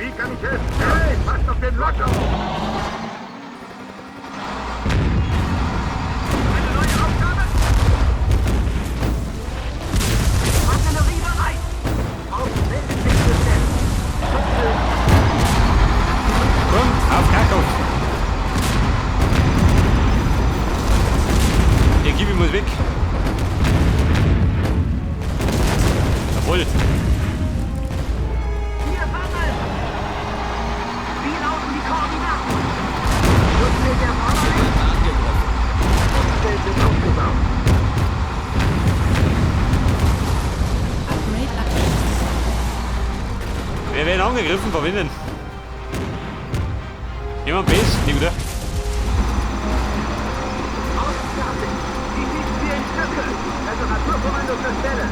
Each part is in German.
Wie kann ich helfen? Hey, passt auf den Locker! Eine neue Aufgabe? Artillerie bereit! Auf Weltentwicklung! Kommt, auf Krakau! Der Gibi muss weg. Jawohl. Hier sammeln! Wie lauten die Koordinaten? Schutzschild der Fahrerlicht? Schutzschild sind aufgebaut. Upgrade abgeschlossen. Wir werden angegriffen, verwinden. Jemand Base? Nee, oder? Ausfertigt! Die schießen wir in Stücke! Temperaturkommando zur Stelle!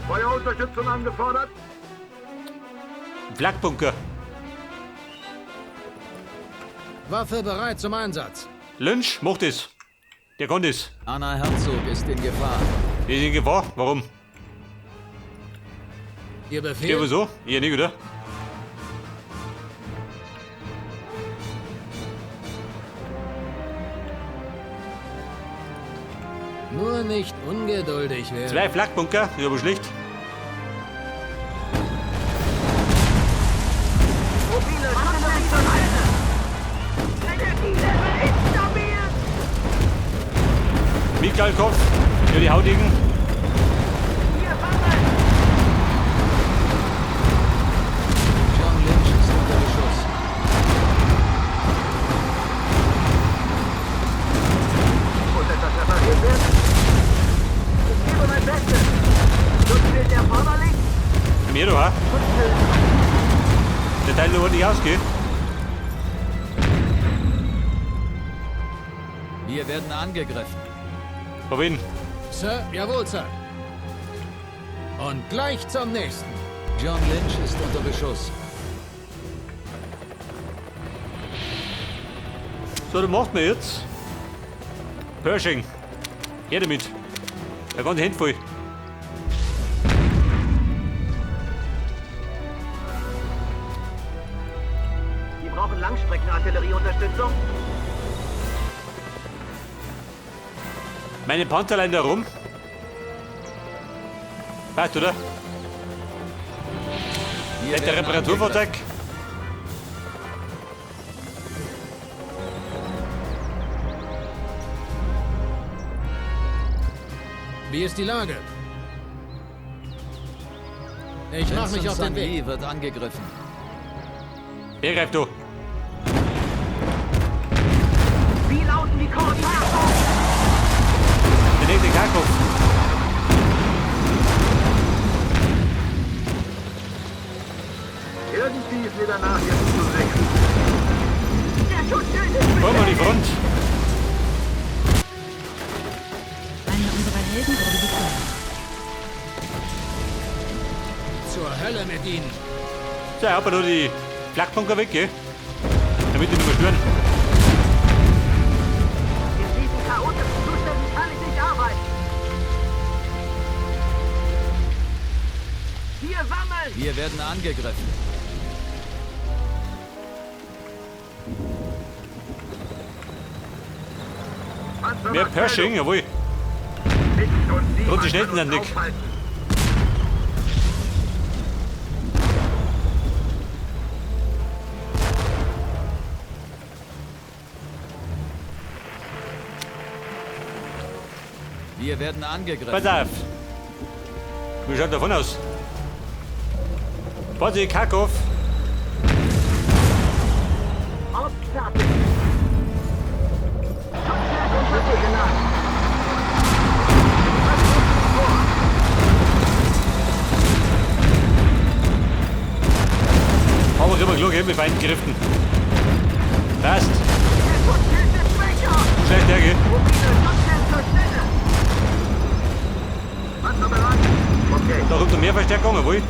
Feuerunterstützung angefordert. Flakbunker. Waffe bereit zum Einsatz. Lynch, macht es. Der kann das. Anna Herzog ist in Gefahr. Wir sind in Gefahr. Warum? Ihr Ja, Befehl? wieso? Ihr nicht, oder? Nur nicht ungeduldig werden. 2 Flakbunker, ist aber schlecht. Mobile Schutzschild zur Seite! Energielevel instabil! Miklalkopf für die Hautigen. Hier sammeln! John Lynch ist unter Beschuss. Muss etwas repariert werden? Ich gebe mein Bestes! Schutzschild erforderlich? Mir doch, ha? Schutzschild! Der Teil noch nicht ausgeht. Wir werden angegriffen. Von wen? Sir, jawohl, Sir. Und gleich zum nächsten. John Lynch ist unter Beschuss. So, dann macht man jetzt. Pershing. Her damit. Der ganze Hände voll. Die brauchen Langstreckenartillerieunterstützung. Meine Panzerlein da rum. Passt, oder? Wir Der werden Reparaturfahrzeug. Wie ist die Lage? Ich mach mich auf den Weg. Vincent wird angegriffen. Wer greift du? Wie lauten die Koordinaten? Der nächste Krakau. Irgendwie ist mir danach jetzt zu sehen. Der Schutzschild ist Wollen wir an die Front? Einer unserer Helden wurde befördert. Zur Hölle mit ihnen. So, haben wir nur die Flakbunker weg, gell? Damit die nicht mehr stören. In diesen chaotischen Zuständen kann ich nicht arbeiten. Hier sammeln! Wir werden angegriffen. Mehr Pershing, jawohl. Und die Schnellsten sind weg. Wir werden angegriffen. Pass auf. Wie schaut davon aus? Warte, Krakau. Ausfertigt! Schutzschild untergeladen! Was geht vor? Aber immer klar, gell, mit beiden Kräften. Passt. Der Schutzschild ist schwächer! Schlecht, ja, gell? Mobile Schutzschild zur Stelle! Panzer bereit? Okay. Da kommt noch mehr Verstärkung, jawohl.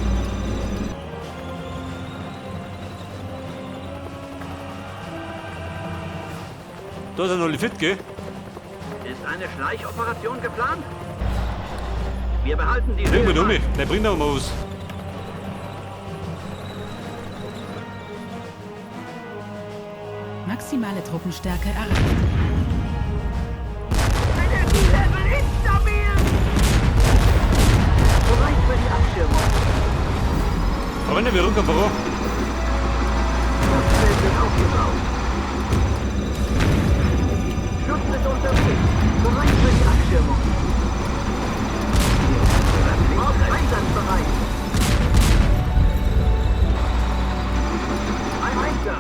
Da sind alle fit, gell? Ist eine Schleichoperation geplant? Wir behalten die Bring Höhe mir um. bei. Der bringt aber mal was. Maximale Truppenstärke erreicht. Energielevel instabil! Bereit für die Abschirmung. Aber wenn wir runterkommen, warum? Das Feld wird aufgebaut. Schutz ist unterwegs. Bereit für die Abschirmung. Einsatzbereit. Ein Einser.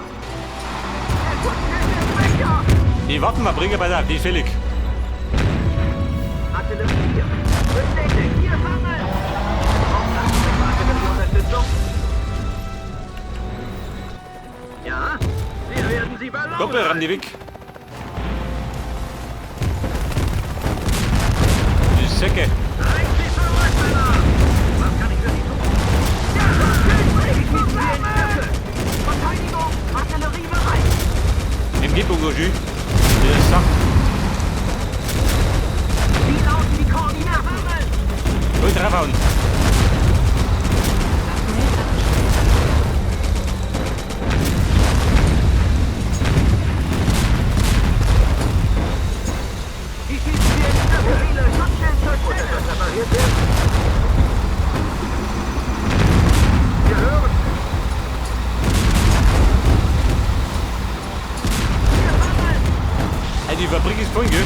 Die Waffenfabrik bei der, die ist fällig. Artillerie hier. Bestätigt. Hier fangen. Artillerieunterstützung. Ja, wir werden sie verloren. Doppel ran die weg. Die Säcke. Reicht sie zurück, Männer. Was kann ich für Sie tun? Ja, Verteidigung. Artillerie bereit. Im Gipfelgojü. Der Sack. Wie lauten die Koordinaten? Gut draufhauen. Wie schießen wir in die Mobile Schutzschild zur Stelle? Repariert werden. Wir hören. Wir fangen. Hey, die Fabrik ist voll, gell?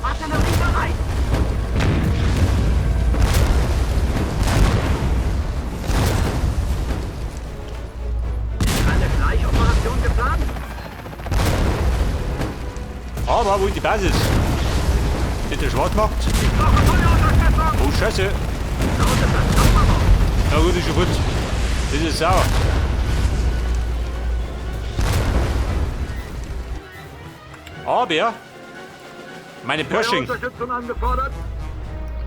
Artillerie bereit. Eine Schleichoperation geplant? Aber wo ist die Basis? Ist der schwarz macht? Ich brauche Feuerunterstützung. Oh, Scheiße. Na gut, ist schon gut. Das ist sauer. Aber meine Pershing Feuerunterstützung angefordert.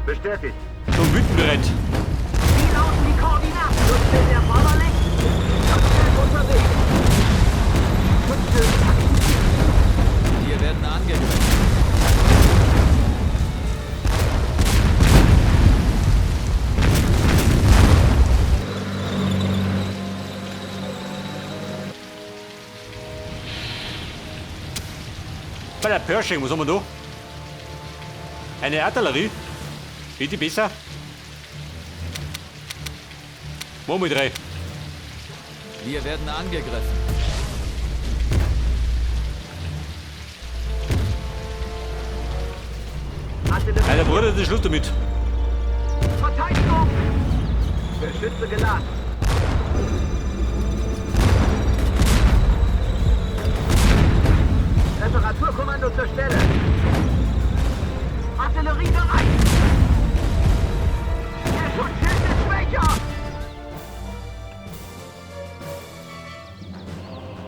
Bestätigt. zum Wüten bereit. Wie lauten die Koordinaten? Schutzschild erforderlich? Schutzschild unterwegs. Schutzschild aktiviert. Wir werden angegriffen. Bei der Pershing, was haben wir da? Eine Artillerie. Bitte besser. Machen wir 3. Wir werden angegriffen. Artillerie. Alter Bruder, das ist Schluss damit. Verteidigung. Geschütze geladen. Reparaturkommando zur Stelle. Artillerie bereit. Der Schutzschild ist schwächer.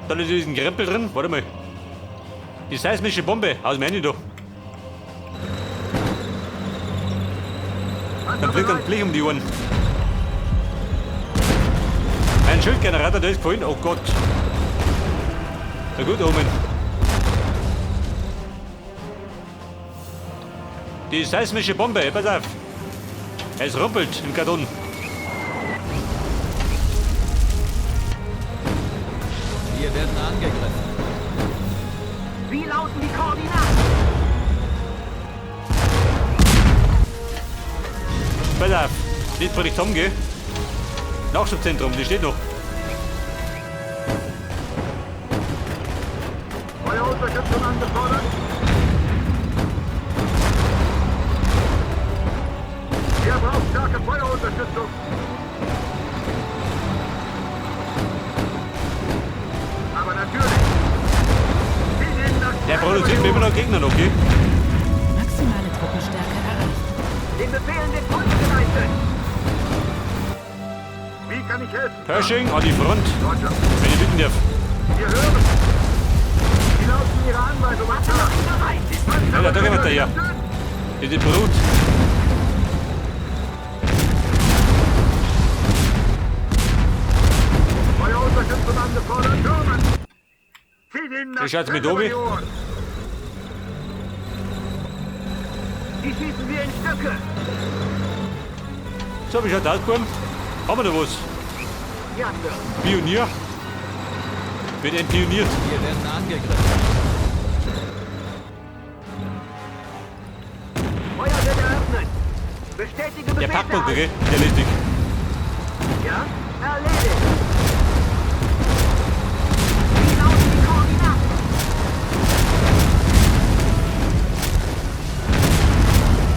Da ist diesen Gerempel drin. Warte mal. Die seismische Bombe aus dem Handy da. Dann fliegt ein Blech um die Ohren. Mein Schildgenerator, der ist gefallen. Oh Gott. Na gut, Omen. Die seismische Bombe, pass auf. Es rumpelt im Karton. Wir werden angegriffen. Wie lauten die Koordinaten? Pass auf. Nicht vor dich Tom, gell? Nachschubzentrum, die steht noch. Feuerunterstützung angefordert. Wir brauchen starke Feuerunterstützung. Aber natürlich. Der produziert mir immer noch Gegner noch, gell? Maximale Truppenstärke erreicht. Den Befehlen den Folge geleistet. Wie kann ich helfen? Pershing an die Front, Roger. wenn ich bitten darf. Wir hören. Wie lauten Ihre Anweisungen? Artillerie bereit. Alter, da gehen wir daher. Diese Brut. Feuerunterstützung angefordert. Türmen. Zieh den Wie schaut's mit über Obi? die Ohren. Die schießen wir in Stücke. So, wie schaut das aus, Buben? Haben wir da was? Ja, Sir. Pionier? Wird entpioniert. Wir werden angegriffen. Feuer wird eröffnet. Bestätige Der Befehle. Packbunker, gell? Der lässt dich. Ja? Erledigt. Hinaus die Koordinaten.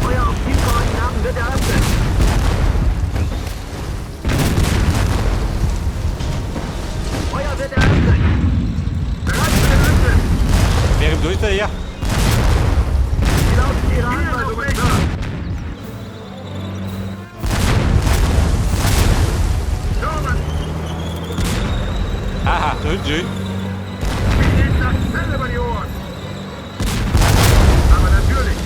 Feuer auf die Koordinaten wird eröffnet. Feuer wird eröffnet. Bereit für den Angriff. Wer im Durchsteiger her? Wie lautet Ihre Anweisungen, Sir? Norman, Aha, da hinten schön. wie geht das Fell über die Ohren? Aber natürlich.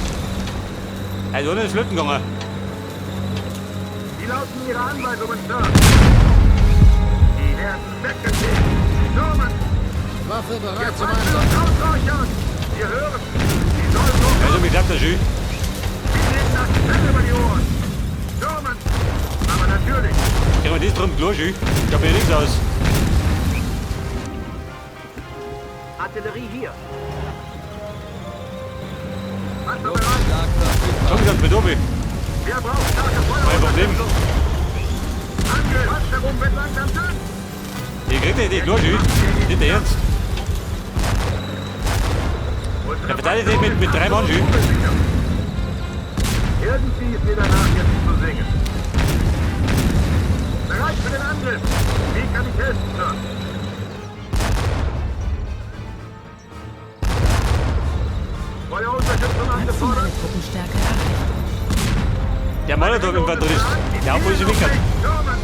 Er ist ohne ins Flöten gegangen. Wie lauten Ihre Anweisungen, Sir? Die werden weggefegt. Norman, Waffe bereit jetzt zum halten wir Einsatz. uns ausreichern. Wir hören. Sie sollen so Also, mir klappt das schön. Wie geht das Fell über die Ohren? Norman, aber natürlich. Kriegen wir das drum klar, schön? Ich hab mir nichts aus. Artillerie hier. Panzer bereit. Stark verfügbar. Komm, gesagt, mit oben. Wer braucht starke Mein Problem. Feuerunterstützung? Angriff. Panzerung wird langsam dünn. Ich krieg nicht klar, schön. Nicht der Ernst. Unsere Der verteidigt sich mit 3 Mann, schön. Irgendwie ist mir danach jetzt zu singen. Bereit für den Angriff. Wie kann ich helfen, Sir? Feuerunterstützung angefordert. Maximale Truppenstärke erreicht. Der Molotow-Infanterist. Der hat wohl sie weg. Norman,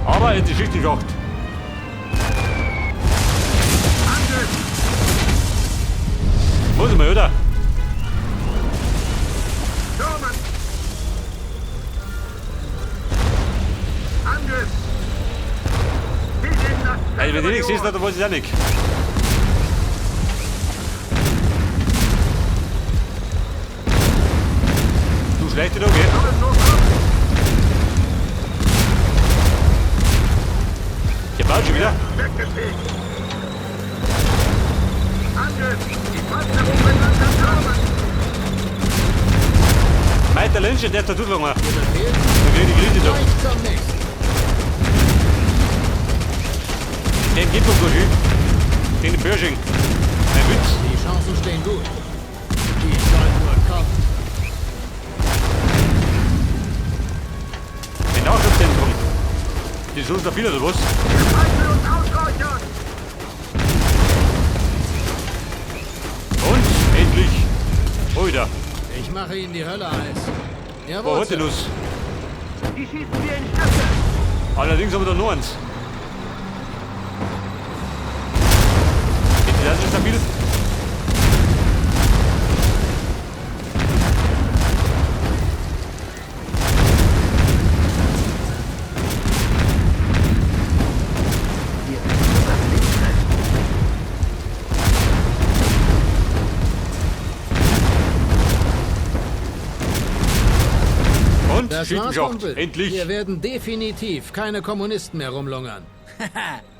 Aber in die Schicht die Schacht. Angriff. Muss ich mal, oder? Norman. Angriff. Wie geht das? Also, wenn die nichts ist, dann weiß ich auch nicht. Du schlechte da, gell? Sollen so kommen. Der baut schon wieder. Weggefegt. Angriff. Die Panzerung wird langsam Norman. Meiter Lynch, der ist da tut gegangen. Befehl. Da krieg ich die Krise da. Gleich zum nächsten. Den gibt uns so schön. Den Pershing. Ein Witz. Die Chancen stehen gut. Die sollen nur kommen. Ein Nachschubzentrum. Die suchen da viel oder was? Wir halten uns ausreichern. Und endlich. Oh, wieder. Ich mache Ihnen die Hölle heiß. Wo Jawohl, hat die Sir. Nuss? Die schießen wir in Stücke. Allerdings haben wir da noch eins. Ist das schon stabil? Und Das war's, Schichtenschacht. Kumpel. Endlich. Hier werden definitiv keine Kommunisten mehr rumlungern.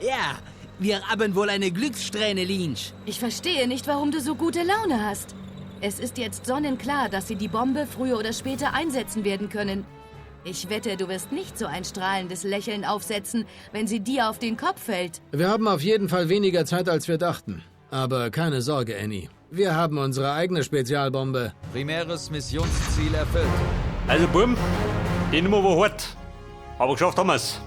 Ja, wir haben wohl eine Glückssträhne, Lynch. Ich verstehe nicht, warum du so gute Laune hast. Es ist jetzt sonnenklar, dass sie die Bombe früher oder später einsetzen werden können. Ich wette, du wirst nicht so ein strahlendes Lächeln aufsetzen, wenn sie dir auf den Kopf fällt. Wir haben auf jeden Fall weniger Zeit, als wir dachten. Aber keine Sorge, Annie. Wir haben unsere eigene Spezialbombe. Primäres Missionsziel erfüllt. Also, Buben, die Nummer war hart. Aber geschafft haben wir's.